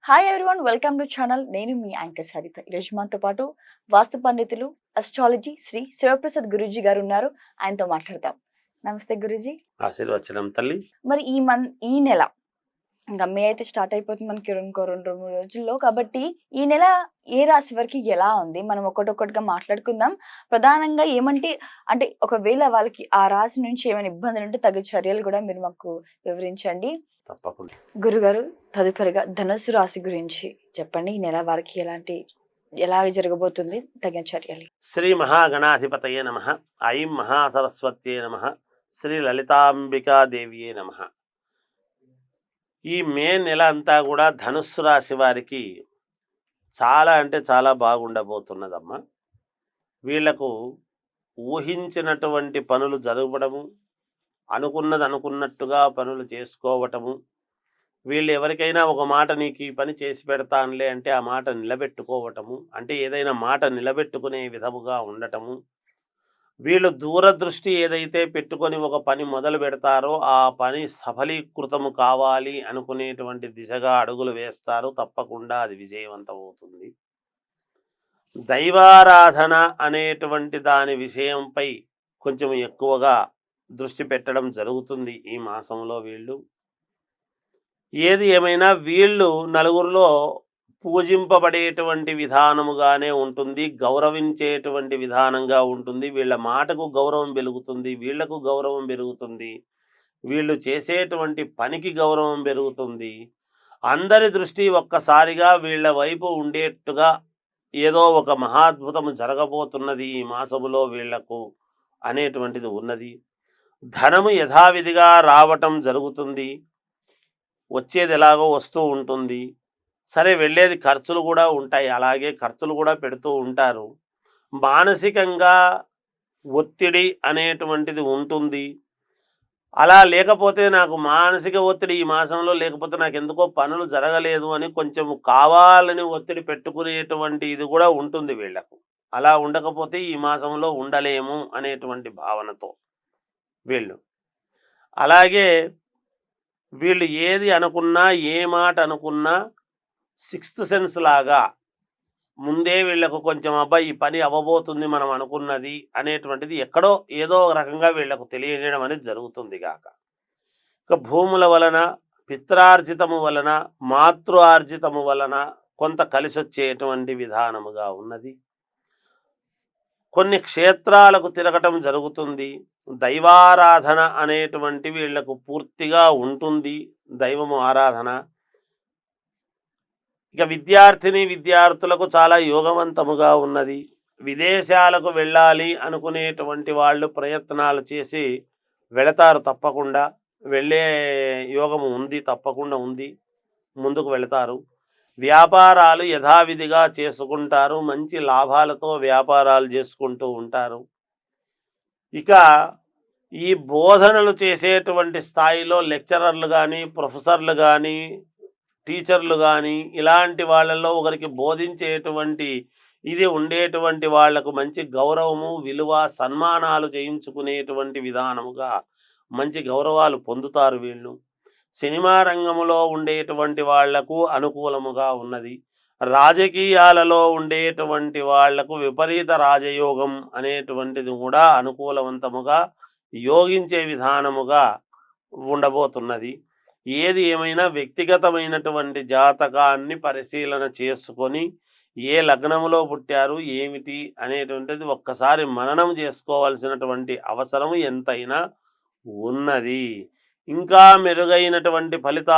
Hi everyone, welcome to channel. నేను మీ anchor Saritha. ఈరోజు మనతో పాటు వాస్తు పండితులు, అస్ట్రాలజీ శ్రీ శివప్రసాద్ గురూజీ గారు ఉన్నారు. ఆయనతో మాట్లాడదాం. నమస్తే గురూజీ. ఆశీర్వచనం తల్లి. మరి ఈ నెల ఇంకా మే అయితే స్టార్ట్ అయిపోతుంది మనకి ఇంకో 2-3 రోజుల్లో. కాబట్టి ఈ నెల ఏ రాశి వరకు ఎలా ఉంది మనం ఒక్కొక్కటిగా మాట్లాడుకుందాం. ప్రధానంగా అంటే ఒకవేళ వాళ్ళకి ఆ రాశి నుంచి ఏమైనా ఇబ్బందులు ఉంటే తగు చర్యలు కూడా మీరు మాకు వివరించండి. తప్పకుండా. గురుగారు, తదుపరిగా ధనుసు రాశి గురించి చెప్పండి. ఈ నెల వారికి ఎలా జరగబోతుంది, తగిన చర్యలు? శ్రీ మహాగణాధిపతయే నమః. ఐం మహాసరస్వత్యే నమః. శ్రీ లలితాంబికాదేవియే నమః. ఈ మే నెల అంతా కూడా ధనుస్సు రాశి వారికి చాలా అంటే చాలా బాగుండబోతున్నదమ్మా. వీళ్లకు ఊహించినటువంటి పనులు జరగడము, అనుకున్నది అనుకున్నట్టుగా పనులు చేసుకోవటము, వీళ్ళు ఎవరికైనా ఒక మాట నీకు ఈ పని చేసి పెడతానులే అంటే ఆ మాట నిలబెట్టుకోవటము, అంటే ఏదైనా మాట నిలబెట్టుకునే విధముగా ఉండటము, వీళ్ళు దూరదృష్టి ఏదైతే పెట్టుకొని ఒక పని మొదలు పెడతారో ఆ పని సఫలీకృతము కావాలి అనుకునేటువంటి దిశగా అడుగులు వేస్తారు. తప్పకుండా అది విజయవంతం అవుతుంది. దైవారాధన అనేటువంటి దాని విషయంపై కొంచెం ఎక్కువగా దృష్టి పెట్టడం జరుగుతుంది ఈ మాసంలో. వీళ్ళు ఏది ఏమైనా వీళ్ళు నలుగురిలో పూజింపబడేటువంటి విధానముగానే ఉంటుంది, గౌరవించేటువంటి విధానంగా ఉంటుంది. వీళ్ళ మాటకు గౌరవం పెరుగుతుంది, వీళ్లకు గౌరవం పెరుగుతుంది, వీళ్ళు చేసేటువంటి పనికి గౌరవం పెరుగుతుంది. అందరి దృష్టి ఒక్కసారిగా వీళ్ళ వైపు ఉండేట్టుగా ఏదో ఒక మహాద్భుతము జరగబోతున్నది ఈ మాసములో వీళ్లకు అనేటువంటిది ఉన్నది. ధనము యథావిధిగా రావటం జరుగుతుంది. వచ్చేది ఎలాగో వస్తూ ఉంటుంది. సరే, వెళ్ళేది ఖర్చులు కూడా ఉంటాయి, అలాగే ఖర్చులు కూడా పెడుతూ ఉంటారు. మానసికంగా ఒత్తిడి అనేటువంటిది ఉంటుంది. అలా లేకపోతే నాకు మానసిక ఒత్తిడి ఈ మాసంలో లేకపోతే నాకు ఎందుకో పనులు జరగలేదు అని కొంచెం కావాలని ఒత్తిడి పెట్టుకునేటువంటి ఇది కూడా ఉంటుంది వీళ్లకు. అలా ఉండకపోతే ఈ మాసంలో ఉండలేము అనేటువంటి భావనతో వీళ్ళు. అలాగే వీళ్ళు ఏది అనుకున్నా, ఏ మాట అనుకున్నా సిక్స్త్ సెన్స్ లాగా ముందే వీళ్ళకు కొంచెం అబ్బాయి ఈ పని అవ్వబోతుంది మనం అనుకున్నది అనేటువంటిది ఎక్కడో ఏదో ఒక రకంగా వీళ్లకు తెలియజేయడం అనేది జరుగుతుంది గాక. ఇక భూముల వలన, పిత్రార్జితము వలన, మాతృ ఆర్జితము వలన కొంత కలిసొచ్చేటువంటి విధానముగా ఉన్నది. కొన్ని క్షేత్రాలకు తిరగటం జరుగుతుంది. దైవారాధన అనేటువంటి వీళ్లకు పూర్తిగా ఉంటుంది, దైవము ఆరాధన. ఇక విద్యార్థులకు చాలా యోగవంతముగా ఉన్నది. విదేశాలకు వెళ్ళాలి అనుకునేటువంటి వాళ్ళు ప్రయత్నాలు చేసి వెళతారు. తప్పకుండా వెళ్ళే యోగము ఉంది, తప్పకుండా ఉంది, ముందుకు వెళతారు. వ్యాపారాలు యథావిధిగా చేసుకుంటారు, మంచి లాభాలతో వ్యాపారాలు చేసుకుంటూ ఉంటారు. ఇక ఈ బోధనలు చేసేటువంటి స్థాయిలో లెక్చరర్లు కానీ, ప్రొఫెసర్లు కానీ, టీచర్లు కానీ ఇలాంటి వాళ్ళల్లో ఒకరికి బోధించేటువంటి ఇది ఉండేటువంటి వాళ్లకు మంచి గౌరవము, విలువ, సన్మానాలు చేయించుకునేటువంటి విధానముగా మంచి గౌరవాలు పొందుతారు వీళ్ళు. సినిమా రంగంలో ఉండేటువంటి వాళ్లకు అనుకూలముగా ఉన్నది. రాజకీయాలలో ఉండేటువంటి వాళ్లకు విపరీత రాజయోగం అనేటువంటిది కూడా అనుకూలవంతముగా యోగించే విధానముగా ఉండబోతున్నది. ఏది ఏమైనా వ్యక్తిగతమైనటువంటి జాతకాన్ని పరిశీలన చేసుకొని ఏ లగ్నములో పుట్టారు ఏమిటి అనేటువంటిది ఒక్కసారి మననం చేసుకోవాల్సినటువంటి అవసరం ఎంతైనా ఉన్నది. ఇంకా మెరుగైనటువంటి ఫలితాలు